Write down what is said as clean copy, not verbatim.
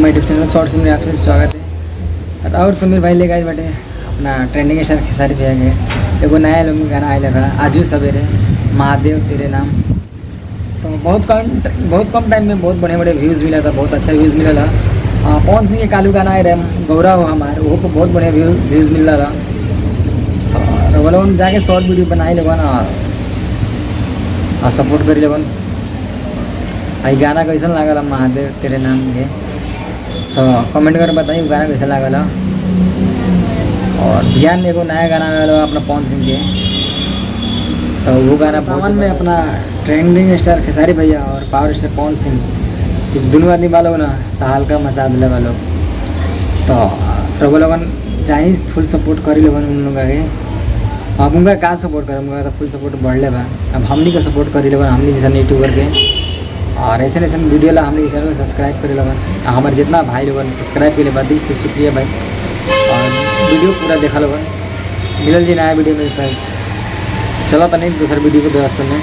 हमारे YouTube channel shorts में आपसे स्वागत है। और समीर भाई लेके आए बैठे अपना ट्रेंडिंग स्टार खेसारी भैया के एगो नया एल्बम गाना आए लगा आजू सवेरे महादेव तेरे नाम। तो बहुत कम टाइम में बहुत बड़े व्यूज़ मिला था, बहुत अच्छा व्यूज़ मिला था। पवन सिंह के कालू गाना आए रहे गौरव हमारे वो को बहुत बढ़िया व्यूज़ मिल रहा था। और वो लोग जाके शॉर्ट वीडियो बनाए लगन और सपोर्ट करी लगन। आई गाना कैसा लागल महादेव तेरे नाम के तो कमेंट कर बताइए गाना कैसा लागल। और ध्यान एगो नया गाना आया अपना पवन सिंह के, तो वो गाना सामान में अपना ट्रेंडिंग स्टार खेसारी भैया और पावर स्टार पवन सिंह दोनों आदमी वालों ना तहलका मचा दिले वालों। तो रघु लोगन चाहे फुल सपोर्ट करी लोगन उन लोग आगे। अब उनका का सपोर्ट करें, उनका तो फुल सपोर्ट बढ़ले बा। अब हमनी का सपोर्ट करी लोगन, हमनी जैसा यूट्यूबर के और ऐसे वीडियो ला हमने चैनल को सब्सक्राइब करे लगन। हमारे जितना भाई लोगन सब्सक्राइब के बाद दिल से शुक्रिया भाई। और वीडियो पूरा देखा लोगन। मिलल जी नया वीडियो में चलो तो नहीं दूसरा वीडियो को व्यवस्था में।